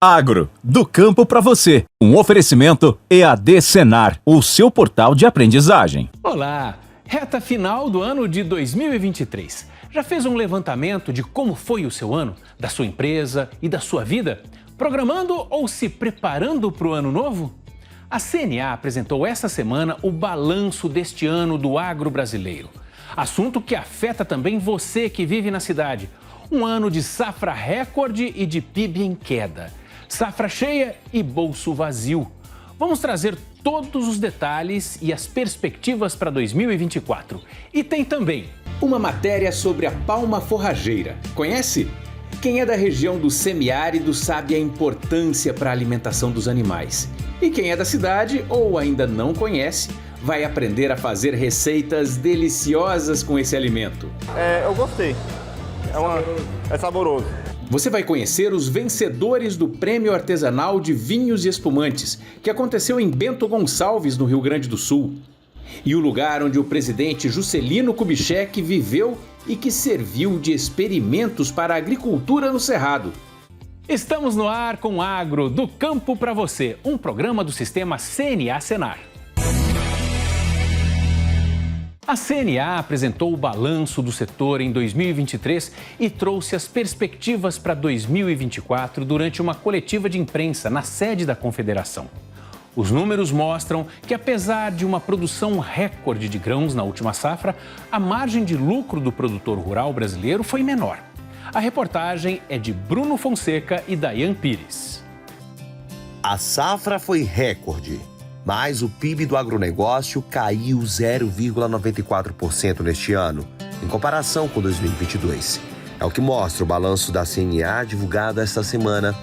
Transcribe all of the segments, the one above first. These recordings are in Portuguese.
Agro, do campo para você. Um oferecimento EAD Senar, o seu portal de aprendizagem. Olá! Reta final do ano de 2023. Já fez um levantamento de como foi o seu ano, da sua empresa e da sua vida? Programando ou se preparando para o ano novo? A CNA apresentou esta semana o balanço deste ano do agro brasileiro. Assunto que afeta também você que vive na cidade. Um ano de safra recorde e de PIB em queda. Safra cheia e bolso vazio. Vamos trazer todos os detalhes e as perspectivas para 2024. E tem também uma matéria sobre a palma forrageira. Conhece? Quem é da região do semiárido sabe a importância para a alimentação dos animais. E quem é da cidade ou ainda não conhece, vai aprender a fazer receitas deliciosas com esse alimento. Eu gostei. É saboroso. Você vai conhecer os vencedores do Prêmio Artesanal de Vinhos e Espumantes, que aconteceu em Bento Gonçalves, no Rio Grande do Sul. E o lugar onde o presidente Juscelino Kubitschek viveu e que serviu de experimentos para a agricultura no Cerrado. Estamos no ar com Agro, do campo para você, um programa do sistema CNA Senar. A CNA apresentou o balanço do setor em 2023 e trouxe as perspectivas para 2024 durante uma coletiva de imprensa na sede da Confederação. Os números mostram que, apesar de uma produção recorde de grãos na última safra, a margem de lucro do produtor rural brasileiro foi menor. A reportagem é de Bruno Fonseca e Dayan Pires. A safra foi recorde, mas o PIB do agronegócio caiu 0,94% neste ano, em comparação com 2022. É o que mostra o balanço da CNA divulgado esta semana.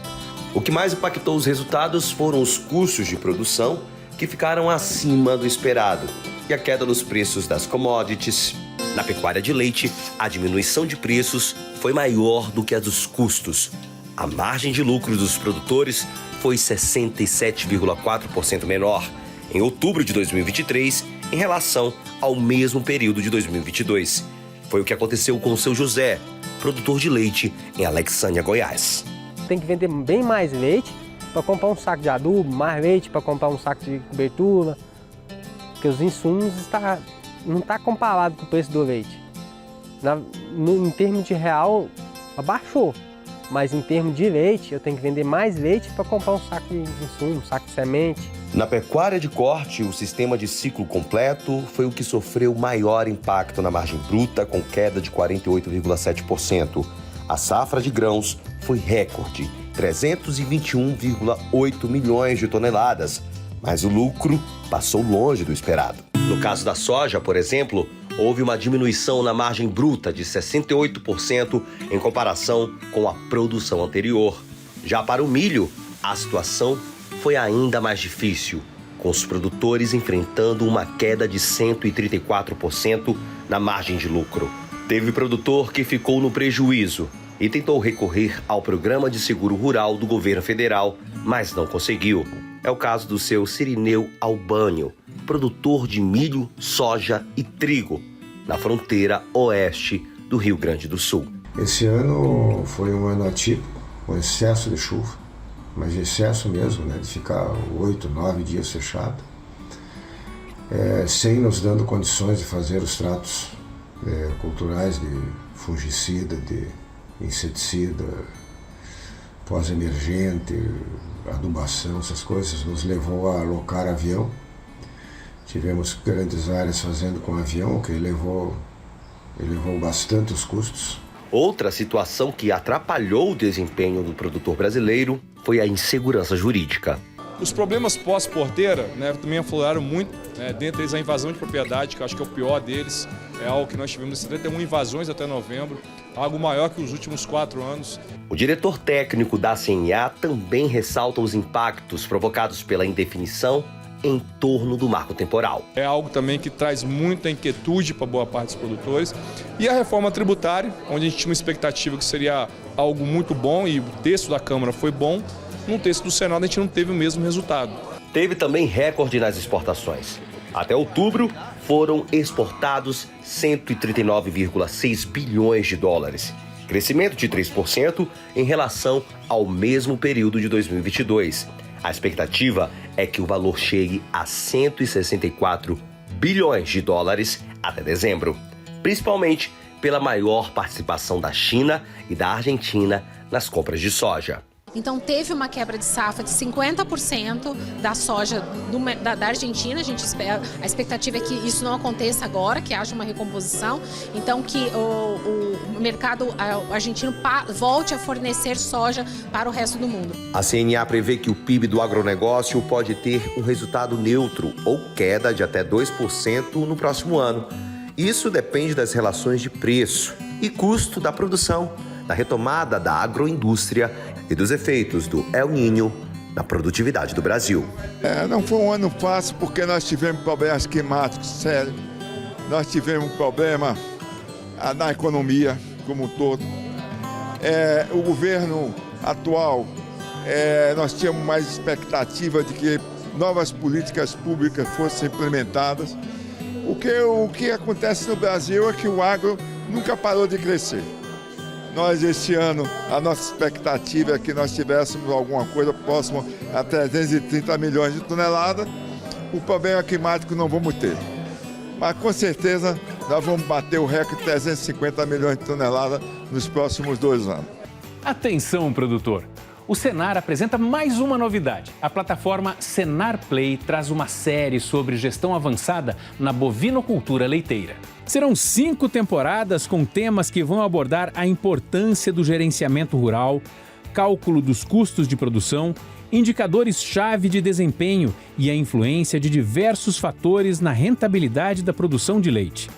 O que mais impactou os resultados foram os custos de produção, que ficaram acima do esperado, e a queda nos preços das commodities. Na pecuária de leite, a diminuição de preços foi maior do que a dos custos. A margem de lucro dos produtores foi 67,4% menor em outubro de 2023 em relação ao mesmo período de 2022. Foi o que aconteceu com o seu José, produtor de leite em Alexânia, Goiás. Tem que vender bem mais leite para comprar um saco de adubo, mais leite para comprar um saco de cobertura, porque os insumos não está comparado com o preço do leite. Em termos de real, abaixou. Mas em termos de leite, eu tenho que vender mais leite para comprar um saco de insumo, um saco de semente. Na pecuária de corte, o sistema de ciclo completo foi o que sofreu maior impacto na margem bruta, com queda de 48,7%. A safra de grãos foi recorde, 321,8 milhões de toneladas, mas o lucro passou longe do esperado. No caso da soja, por exemplo, houve uma diminuição na margem bruta de 68% em comparação com a produção anterior. Já para o milho, a situação foi ainda mais difícil, com os produtores enfrentando uma queda de 134% na margem de lucro. Teve produtor que ficou no prejuízo e tentou recorrer ao Programa de Seguro Rural do governo federal, mas não conseguiu. É o caso do seu Cirineu Albânio, produtor de milho, soja e trigo, na fronteira oeste do Rio Grande do Sul. Esse ano foi um ano atípico, com excesso de chuva, mas excesso mesmo, né, de ficar 8, 9 dias fechado, sem nos dando condições de fazer os tratos culturais de fungicida, de inseticida, pós-emergente, adubação, essas coisas, nos levou a alocar avião. Tivemos grandes áreas fazendo com avião, que elevou bastante os custos. Outra situação que atrapalhou o desempenho do produtor brasileiro foi a insegurança jurídica. Os problemas pós-porteira, também afloraram muito, dentre eles a invasão de propriedade, que eu acho que é o pior deles. É algo que nós tivemos 71 invasões até novembro, algo maior que os últimos 4 anos. O diretor técnico da CNA também ressalta os impactos provocados pela indefinição em torno do marco temporal. É algo também que traz muita inquietude para boa parte dos produtores. E a reforma tributária, onde a gente tinha uma expectativa que seria algo muito bom e o texto da Câmara foi bom, no texto do Senado a gente não teve o mesmo resultado. Teve também recorde nas exportações. Até outubro, foram exportados 139,6 bilhões de dólares. crescimento de 3% em relação ao mesmo período de 2022. A expectativa é que o valor chegue a 164 bilhões de dólares até dezembro, principalmente pela maior participação da China e da Argentina nas compras de soja. Então teve uma quebra de safra de 50% da soja da Argentina. A expectativa é que isso não aconteça agora, que haja uma recomposição. Então que o mercado argentino volte a fornecer soja para o resto do mundo. A CNA prevê que o PIB do agronegócio pode ter um resultado neutro ou queda de até 2% no próximo ano. Isso depende das relações de preço e custo da produção, da retomada da agroindústria e dos efeitos do El Niño na produtividade do Brasil. Não foi um ano fácil porque nós tivemos problemas climáticos sérios, nós tivemos um problema na economia como um todo. O governo atual, nós tínhamos mais expectativa de que novas políticas públicas fossem implementadas. O que acontece no Brasil é que o agro nunca parou de crescer. Nós, este ano, a nossa expectativa é que nós tivéssemos alguma coisa próxima a 330 milhões de toneladas. O problema climático não vamos ter. Mas, com certeza, nós vamos bater o recorde de 350 milhões de toneladas nos próximos 2 anos. Atenção, produtor! O Senar apresenta mais uma novidade. A plataforma Senar Play traz uma série sobre gestão avançada na bovinocultura leiteira. Serão 5 temporadas com temas que vão abordar a importância do gerenciamento rural, cálculo dos custos de produção, indicadores-chave de desempenho e a influência de diversos fatores na rentabilidade da produção de leite.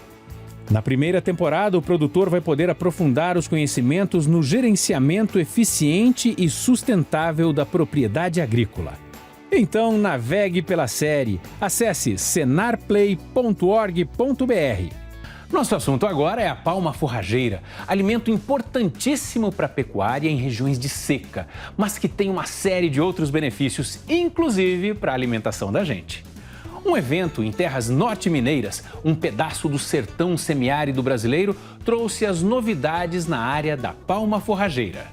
Na primeira temporada, o produtor vai poder aprofundar os conhecimentos no gerenciamento eficiente e sustentável da propriedade agrícola. Então, navegue pela série. Acesse senarplay.org.br. Nosso assunto agora é a palma forrageira, alimento importantíssimo para a pecuária em regiões de seca, mas que tem uma série de outros benefícios, inclusive para a alimentação da gente. Um evento em terras norte-mineiras, um pedaço do sertão semiárido brasileiro, trouxe as novidades na área da palma forrageira.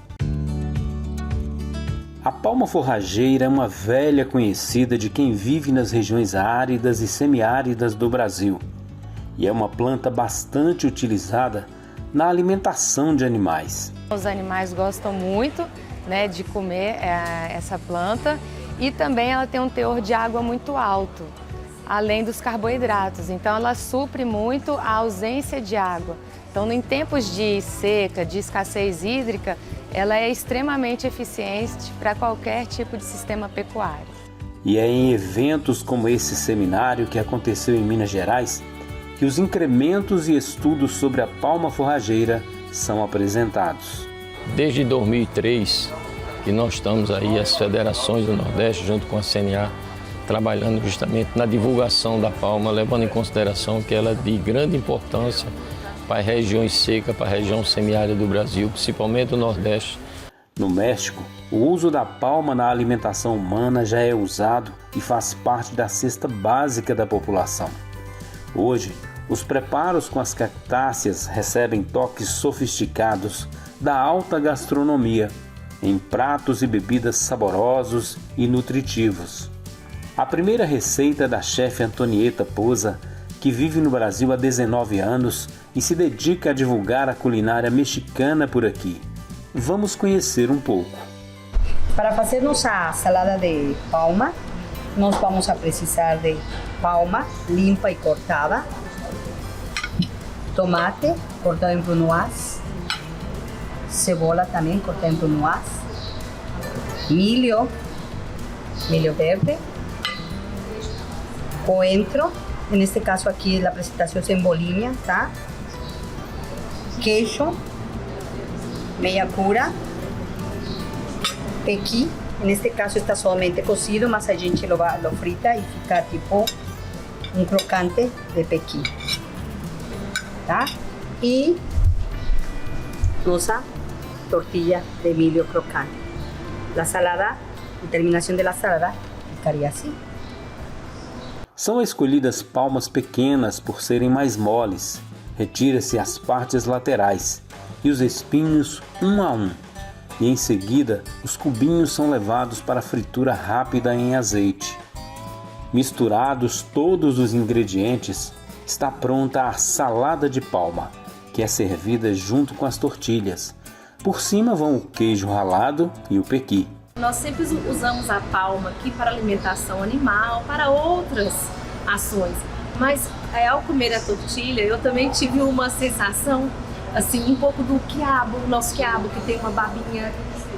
A palma forrageira é uma velha conhecida de quem vive nas regiões áridas e semiáridas do Brasil. E é uma planta bastante utilizada na alimentação de animais. Os animais gostam muito, de comer essa planta e também ela tem um teor de água muito alto, além dos carboidratos. Então ela supre muito a ausência de água. Então em tempos de seca, de escassez hídrica, ela é extremamente eficiente para qualquer tipo de sistema pecuário. E é em eventos como esse seminário que aconteceu em Minas Gerais que os incrementos e estudos sobre a palma forrageira são apresentados. Desde 2003 que nós estamos aí, as federações do Nordeste, junto com a CNA, trabalhando justamente na divulgação da palma, levando em consideração que ela é de grande importância para as regiões secas, para a região semiárida do Brasil, principalmente o Nordeste. No México, o uso da palma na alimentação humana já é usado e faz parte da cesta básica da população. Hoje, os preparos com as cactáceas recebem toques sofisticados da alta gastronomia, em pratos e bebidas saborosos e nutritivos. A primeira receita é da chefe Antonieta Poza, que vive no Brasil há 19 anos e se dedica a divulgar a culinária mexicana por aqui. Vamos conhecer um pouco. Para fazer nossa salada de palma, nós vamos precisar de palma limpa e cortada, tomate cortado em brunoise, cebola também cortada em brunoise, milho verde, coentro, neste caso aqui a apresentação é em bolinha, tá? Queijo, meia cura, pequi. Neste caso está somente cocido, mas a gente lo frita e fica tipo um crocante de pequi, tá? E nossa tortilha de milho crocante. A salada, a terminação da salada ficaria assim. São escolhidas palmas pequenas por serem mais moles. Retira-se as partes laterais e os espinhos um a um. E em seguida, os cubinhos são levados para fritura rápida em azeite. Misturados todos os ingredientes, está pronta a salada de palma, que é servida junto com as tortilhas. Por cima vão o queijo ralado e o pequi. Nós sempre usamos a palma aqui para alimentação animal, para outras ações. Mas ao comer a tortilha, eu também tive uma sensação, assim, um pouco do quiabo, o nosso quiabo, que tem uma babinha.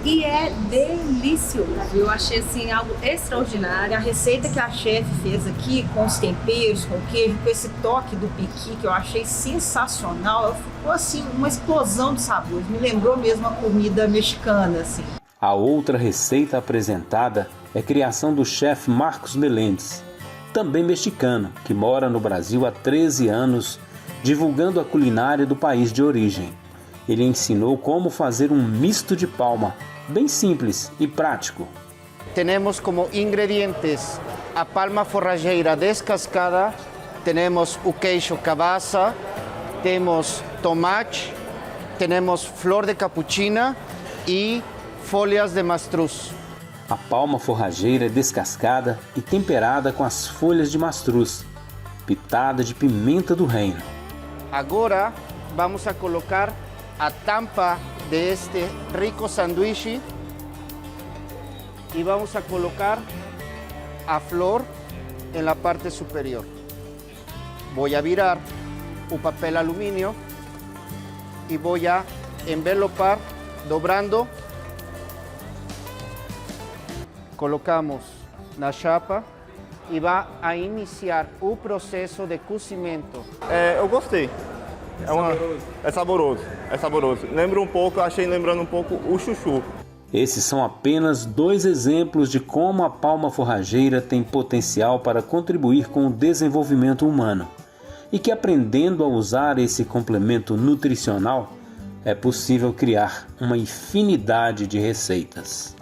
E é delicioso. Eu achei, assim, algo extraordinário. A receita que a chefe fez aqui, com os temperos, com o queijo, com esse toque do pequi, que eu achei sensacional. Ficou, assim, uma explosão de sabores. Me lembrou mesmo a comida mexicana, assim. A outra receita apresentada é a criação do chefe Marcos Meléndez, também mexicano, que mora no Brasil há 13 anos, divulgando a culinária do país de origem. Ele ensinou como fazer um misto de palma, bem simples e prático. Temos como ingredientes a palma forrageira descascada, temos o queijo cabaça, temos tomate, temos flor de capuchina e folhas de mastruz. A palma forrageira é descascada e temperada com as folhas de mastruz, pitada de pimenta do reino. Agora vamos a colocar a tampa deste rico sanduíche e vamos a colocar a flor en la parte superior. Voy a virar o papel aluminio y voy a envelopar dobrando. Colocamos na chapa e vai a iniciar o processo de cozimento. Eu gostei. É saboroso. É saboroso. Lembra um pouco, lembrando um pouco o chuchu. Esses são apenas 2 exemplos de como a palma forrageira tem potencial para contribuir com o desenvolvimento humano e que, aprendendo a usar esse complemento nutricional, é possível criar uma infinidade de receitas.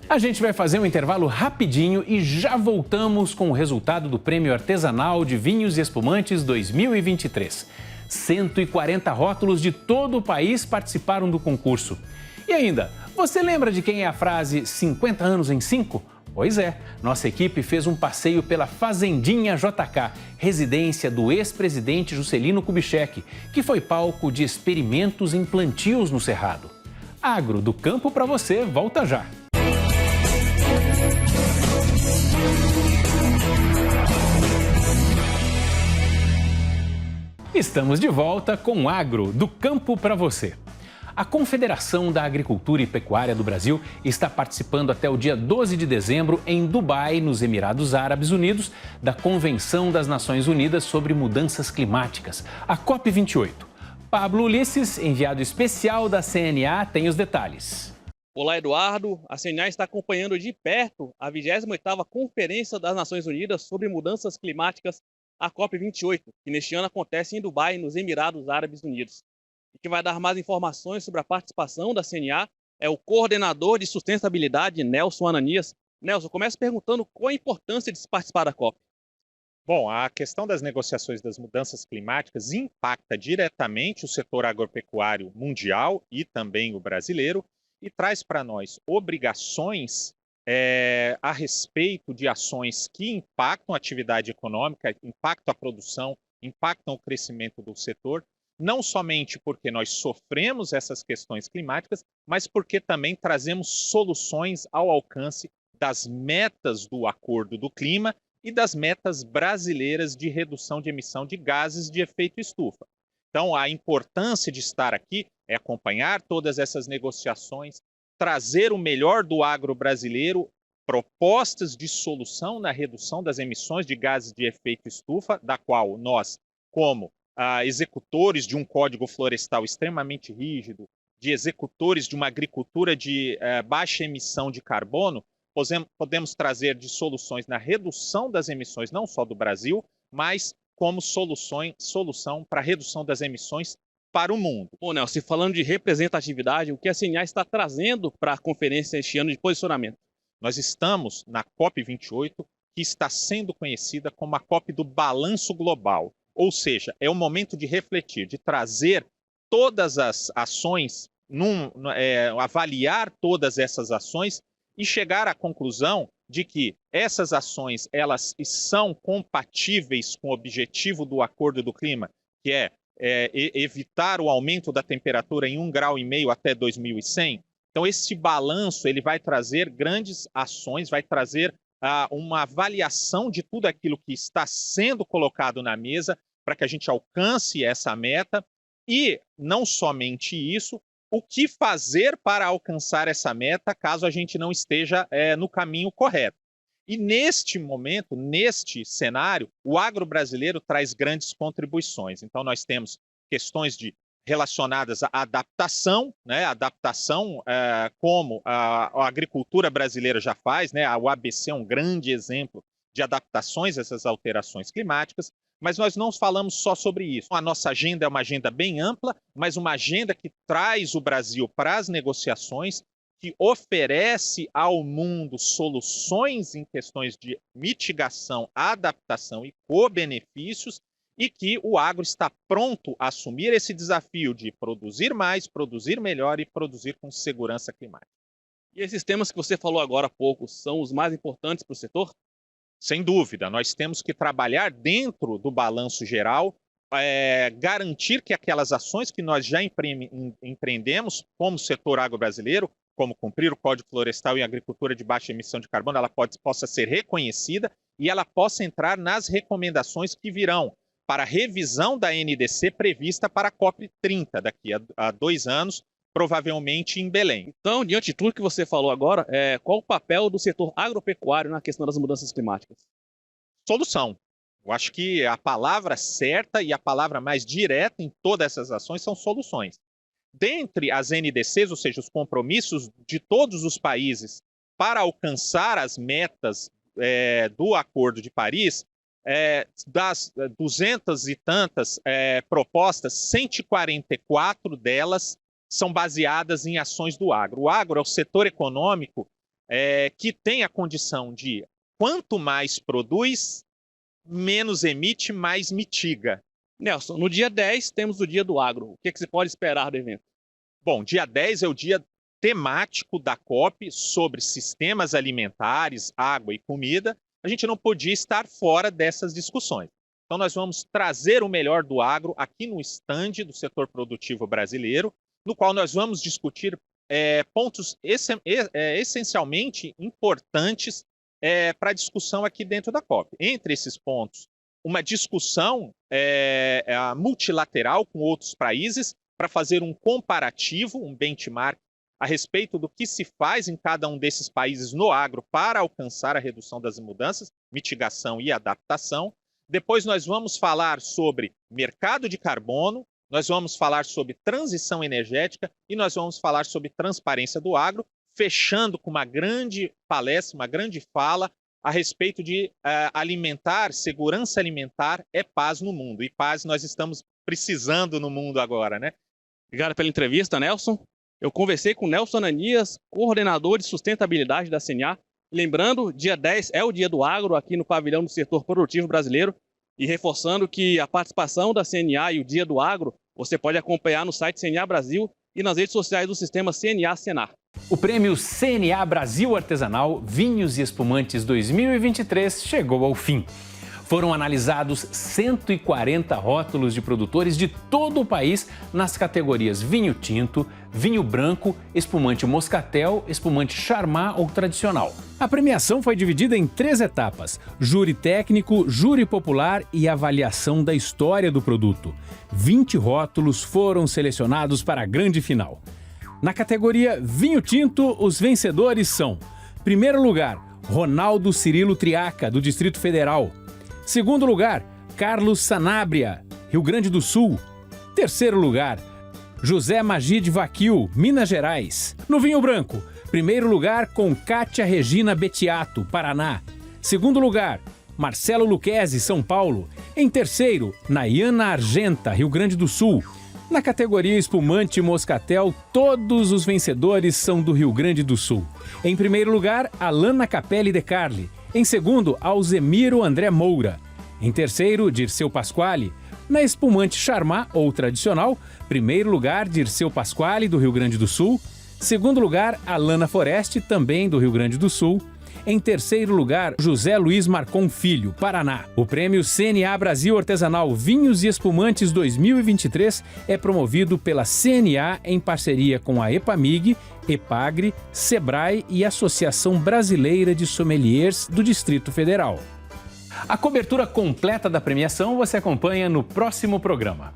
A gente vai fazer um intervalo rapidinho e já voltamos com o resultado do Prêmio Artesanal de Vinhos e Espumantes 2023. 140 rótulos de todo o país participaram do concurso. E ainda, você lembra de quem é a frase 50 anos em 5? Pois é, nossa equipe fez um passeio pela Fazendinha JK, residência do ex-presidente Juscelino Kubitschek, que foi palco de experimentos em plantios no Cerrado. Agro do Campo para você, volta já! Estamos de volta com Agro do Campo para você. A Confederação da Agricultura e Pecuária do Brasil está participando até o dia 12 de dezembro em Dubai, nos Emirados Árabes Unidos, da Convenção das Nações Unidas sobre Mudanças Climáticas, a COP28. Pablo Ulisses, enviado especial da CNA, tem os detalhes. Olá, Eduardo. A CNA está acompanhando de perto a 28ª Conferência das Nações Unidas sobre Mudanças Climáticas, a COP28, que neste ano acontece em Dubai, nos Emirados Árabes Unidos. E que vai dar mais informações sobre a participação da CNA é o coordenador de sustentabilidade, Nelson Ananias. Nelson, começa perguntando qual a importância de se participar da COP. Bom, a questão das negociações das mudanças climáticas impacta diretamente o setor agropecuário mundial e também o brasileiro e traz para nós obrigações a respeito de ações que impactam a atividade econômica, impactam a produção, impactam o crescimento do setor, não somente porque nós sofremos essas questões climáticas, mas porque também trazemos soluções ao alcance das metas do Acordo do Clima e das metas brasileiras de redução de emissão de gases de efeito estufa. Então, a importância de estar aqui é acompanhar todas essas negociações, trazer o melhor do agro brasileiro, propostas de solução na redução das emissões de gases de efeito estufa, da qual nós, como executores de um código florestal extremamente rígido, de executores de uma agricultura de baixa emissão de carbono, podemos trazer de soluções na redução das emissões, não só do Brasil, mas como solução para a redução das emissões para o mundo. Bom, Nelson, falando de representatividade, o que a CNA está trazendo para a conferência este ano de posicionamento? Nós estamos na COP28, que está sendo conhecida como a COP do Balanço Global, Ou seja, é o momento de refletir, de trazer todas as ações, avaliar todas essas ações e chegar à conclusão de que essas ações elas são compatíveis com o objetivo do Acordo do Clima, que é evitar o aumento da temperatura em 1,5 grau até 2100. Então, esse balanço ele vai trazer grandes ações, vai trazer uma avaliação de tudo aquilo que está sendo colocado na mesa para que a gente alcance essa meta e, não somente isso, o que fazer para alcançar essa meta caso a gente não esteja no caminho correto. E neste momento, neste cenário, o agro brasileiro traz grandes contribuições. Então, nós temos questões relacionadas à adaptação, né? Adaptação como a agricultura brasileira já faz, né? O ABC é um grande exemplo de adaptações a essas alterações climáticas, mas nós não falamos só sobre isso. A nossa agenda é uma agenda bem ampla, mas uma agenda que traz o Brasil para as negociações, que oferece ao mundo soluções em questões de mitigação, adaptação e co-benefícios, e que o agro está pronto a assumir esse desafio de produzir mais, produzir melhor e produzir com segurança climática. E esses temas que você falou agora há pouco são os mais importantes para o setor? Sem dúvida, nós temos que trabalhar dentro do balanço geral, garantir que aquelas ações que nós já empreendemos como setor agro brasileiro, como cumprir o Código Florestal e Agricultura de Baixa Emissão de Carbono, ela possa ser reconhecida e ela possa entrar nas recomendações que virão para a revisão da NDC prevista para a COP30, daqui a 2 anos, provavelmente em Belém. Então, diante de tudo que você falou agora, qual o papel do setor agropecuário na questão das mudanças climáticas? Solução. Eu acho que a palavra certa e a palavra mais direta em todas essas ações são soluções. Dentre as NDCs, ou seja, os compromissos de todos os países para alcançar as metas do Acordo de Paris, das 200 e tantas propostas, 144 delas são baseadas em ações do agro. O agro é o setor econômico que tem a condição de, quanto mais produz, menos emite, mais mitiga. Nelson, no dia 10 temos o Dia do Agro. O que você pode esperar do evento? Bom, dia 10 é o dia temático da COP sobre sistemas alimentares, água e comida. A gente não podia estar fora dessas discussões. Então, nós vamos trazer o melhor do agro aqui no estande do setor produtivo brasileiro, no qual nós vamos discutir pontos essencialmente importantes para a discussão aqui dentro da COP. Entre esses pontos, uma discussão multilateral com outros países para fazer um comparativo, um benchmark a respeito do que se faz em cada um desses países no agro para alcançar a redução das mudanças, mitigação e adaptação. Depois nós vamos falar sobre mercado de carbono, nós vamos falar sobre transição energética e nós vamos falar sobre transparência do agro, fechando com uma grande palestra, uma grande fala a respeito de segurança alimentar é paz no mundo. E paz nós estamos precisando no mundo agora, né? Obrigado pela entrevista, Nelson. Eu conversei com Nelson Ananias, coordenador de sustentabilidade da CNA. Lembrando, dia 10 é o Dia do Agro aqui no pavilhão do setor produtivo brasileiro. E reforçando que a participação da CNA e o Dia do Agro você pode acompanhar no site CNA Brasil e nas redes sociais do sistema CNA Senar. O prêmio CNA Brasil Artesanal Vinhos e Espumantes 2023 chegou ao fim. Foram analisados 140 rótulos de produtores de todo o país nas categorias vinho tinto, vinho branco, espumante moscatel, espumante charmat ou tradicional. A premiação foi dividida em 3 etapas: júri técnico, júri popular e avaliação da história do produto. 20 rótulos foram selecionados para a grande final. Na categoria vinho tinto, os vencedores são: primeiro lugar, Ronaldo Cirilo Triaca, do Distrito Federal. Segundo lugar, Carlos Sanabria, Rio Grande do Sul. Terceiro lugar, José Magide Vaquil, Minas Gerais. No vinho branco, primeiro lugar com Cátia Regina Betiato, Paraná. Segundo lugar, Marcelo Luquezzi, São Paulo. Em terceiro, Nayana Argenta, Rio Grande do Sul. Na categoria espumante moscatel, todos os vencedores são do Rio Grande do Sul. Em primeiro lugar, Alana Capelli de Carli. Em segundo, Alzemiro André Moura. Em terceiro, Dirceu Pasquale. Na espumante Charmat, ou tradicional, primeiro lugar, Dirceu Pasquale, do Rio Grande do Sul. Segundo lugar, Alana Foreste, também do Rio Grande do Sul. Em terceiro lugar, José Luiz Marcon Filho, Paraná. O prêmio CNA Brasil Artesanal Vinhos e Espumantes 2023 é promovido pela CNA em parceria com a EPAMIG, EPAGRE, SEBRAE e Associação Brasileira de Sommeliers do Distrito Federal. A cobertura completa da premiação você acompanha no próximo programa.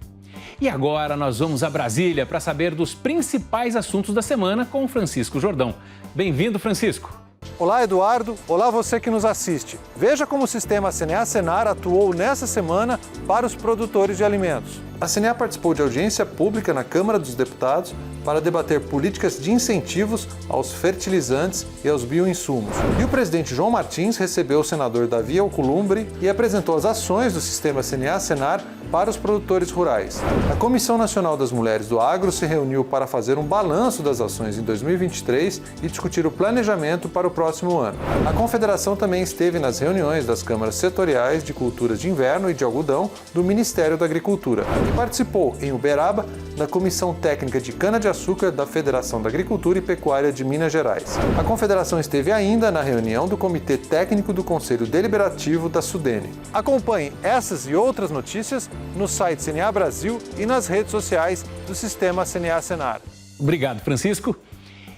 E agora nós vamos a Brasília para saber dos principais assuntos da semana com o Francisco Jordão. Bem-vindo, Francisco. Olá, Eduardo. Olá, você que nos assiste. Veja como o sistema CNA-Senar atuou nessa semana para os produtores de alimentos. A CNA participou de audiência pública na Câmara dos Deputados para debater políticas de incentivos aos fertilizantes e aos bioinsumos. E o presidente João Martins recebeu o senador Davi Alcolumbre e apresentou as ações do sistema CNA-Senar para os produtores rurais. A Comissão Nacional das Mulheres do Agro se reuniu para fazer um balanço das ações em 2023 e discutir o planejamento para o próximo ano. A Confederação também esteve nas reuniões das câmaras setoriais de culturas de inverno e de algodão do Ministério da Agricultura e participou em Uberaba da Comissão Técnica de Cana-de-Açúcar da Federação da Agricultura e Pecuária de Minas Gerais. A Confederação esteve ainda na reunião do Comitê Técnico do Conselho Deliberativo da Sudene. Acompanhe essas e outras notícias no site CNA Brasil e nas redes sociais do Sistema CNA-Senar. Obrigado, Francisco.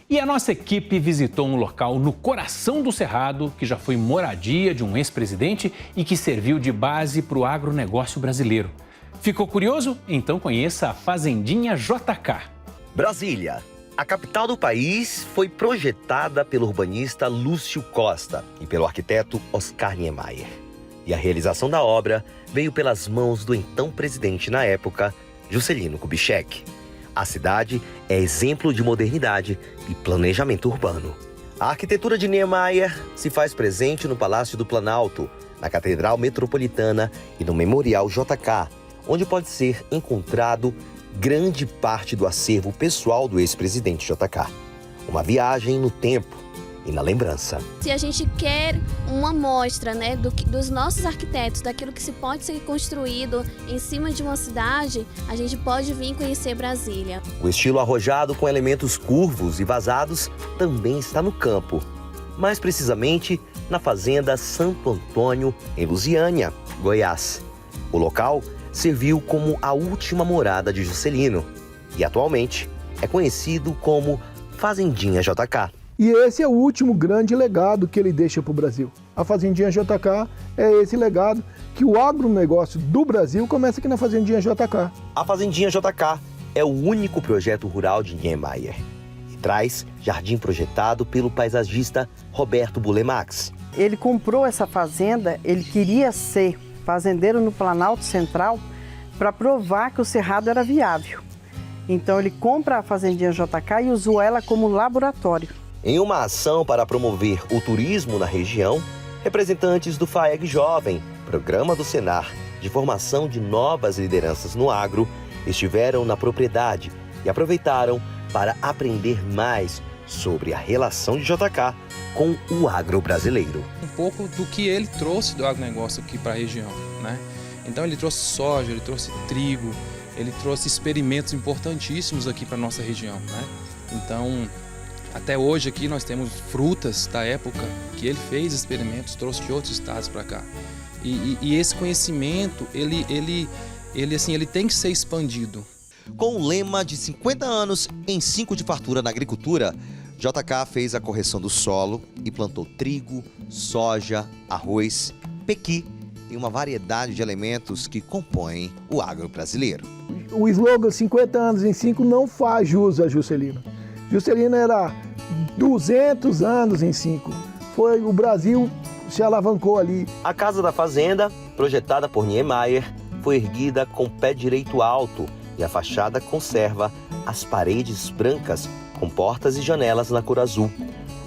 E a nossa equipe visitou um local no coração do Cerrado, que já foi moradia de um ex-presidente e que serviu de base para o agronegócio brasileiro. Ficou curioso? Então conheça a Fazendinha JK. Brasília. A capital do país foi projetada pelo urbanista Lúcio Costa e pelo arquiteto Oscar Niemeyer. E a realização da obra veio pelas mãos do então presidente na época, Juscelino Kubitschek. A cidade é exemplo de modernidade e planejamento urbano. A arquitetura de Niemeyer se faz presente no Palácio do Planalto, na Catedral Metropolitana e no Memorial JK, onde pode ser encontrado grande parte do acervo pessoal do ex-presidente JK. Uma viagem no tempo e na lembrança. Se a gente quer uma amostra, né, dos nossos arquitetos, daquilo que se pode ser construído em cima de uma cidade, a gente pode vir conhecer Brasília. O estilo arrojado com elementos curvos e vazados também está no campo. Mais precisamente, na Fazenda Santo Antônio, em Lusiânia, Goiás. O local serviu como a última morada de Juscelino e atualmente é conhecido como Fazendinha JK. E esse é o último grande legado que ele deixa para o Brasil. A Fazendinha JK é esse legado que o agronegócio do Brasil começa aqui na Fazendinha JK. A Fazendinha JK é o único projeto rural de Niemeyer e traz jardim projetado pelo paisagista Roberto Bulemax. Ele comprou essa fazenda, ele queria ser fazendeiro no Planalto Central para provar que o Cerrado era viável. Então ele compra a Fazendinha JK e usou ela como laboratório. Em uma ação para promover o turismo na região, representantes do FAEG Jovem, programa do Senar de formação de novas lideranças no agro, estiveram na propriedade e aproveitaram para aprender mais sobre a relação de JK com o agro brasileiro. Um pouco do que ele trouxe do agronegócio aqui para a região, né? Então ele trouxe soja, ele trouxe trigo, ele trouxe experimentos importantíssimos aqui para a nossa região, né? Então, até hoje aqui nós temos frutas da época que ele fez experimentos, trouxe de outros estados para cá. E esse conhecimento, ele tem que ser expandido. Com o lema de 50 anos em 5 de fartura na agricultura, JK fez a correção do solo e plantou trigo, soja, arroz, pequi e uma variedade de elementos que compõem o agro brasileiro. O slogan 50 anos em 5 não faz jus a Juscelino. Juscelino era 200 anos em 5. O Brasil se alavancou ali. A Casa da Fazenda, projetada por Niemeyer, foi erguida com pé direito alto e a fachada conserva as paredes brancas com portas e janelas na cor azul.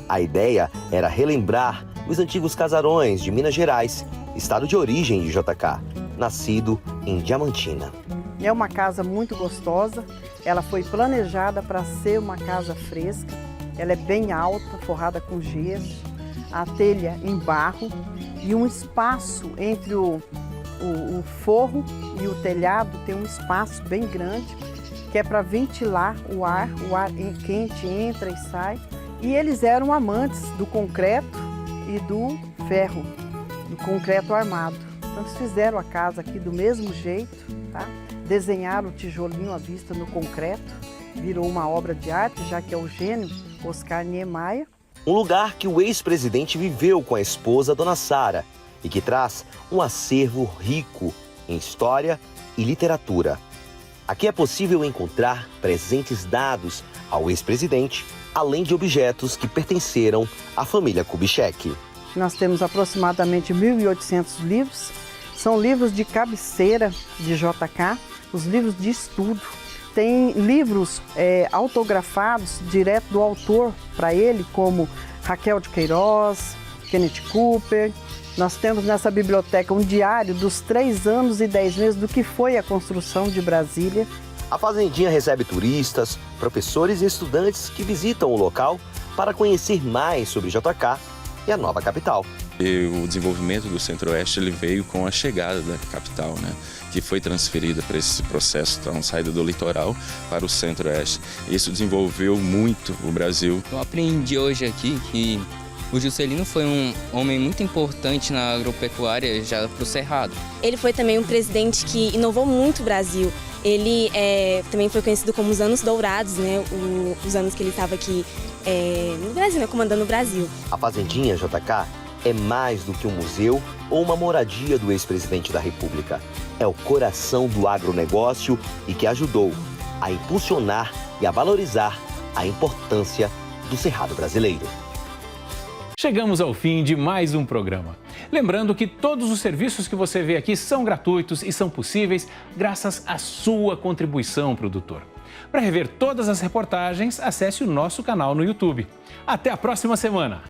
A ideia era relembrar os antigos casarões de Minas Gerais, estado de origem de JK, nascido em Diamantina. É uma casa muito gostosa, ela foi planejada para ser uma casa fresca, ela é bem alta, forrada com gesso, a telha em barro e um espaço entre o forro e o telhado tem um espaço bem grande, que é para ventilar o ar quente entra e sai. E eles eram amantes do concreto e do ferro, do concreto armado. Então eles fizeram a casa aqui do mesmo jeito, tá? Desenharam o tijolinho à vista no concreto, virou uma obra de arte, já que é o gênio Oscar Niemeyer. Um lugar que o ex-presidente viveu com a esposa, Dona Sara, e que traz um acervo rico em história e literatura. Aqui é possível encontrar presentes dados ao ex-presidente, além de objetos que pertenceram à família Kubitschek. Nós temos aproximadamente 1.800 livros. São livros de cabeceira de JK, os livros de estudo. Tem livros autografados direto do autor para ele, como Raquel de Queiroz, Kenneth Cooper. Nós temos nessa biblioteca um diário dos 3 anos e 10 meses do que foi a construção de Brasília. A fazendinha recebe turistas, professores e estudantes que visitam o local para conhecer mais sobre JK e a nova capital. E o desenvolvimento do Centro-Oeste ele veio com a chegada da capital, né? Que foi transferida para esse processo, então, saída do litoral para o Centro-Oeste. Isso desenvolveu muito o Brasil. Eu aprendi hoje aqui que o Juscelino foi um homem muito importante na agropecuária já para o Cerrado. Ele foi também um presidente que inovou muito o Brasil. Ele também foi conhecido como os anos dourados, né? Os anos que ele estava aqui no Brasil, né? Comandando o Brasil. A Fazendinha JK é mais do que um museu ou uma moradia do ex-presidente da República. É o coração do agronegócio e que ajudou a impulsionar e a valorizar a importância do Cerrado brasileiro. Chegamos ao fim de mais um programa. Lembrando que todos os serviços que você vê aqui são gratuitos e são possíveis graças à sua contribuição, produtor. Para rever todas as reportagens, acesse o nosso canal no YouTube. Até a próxima semana!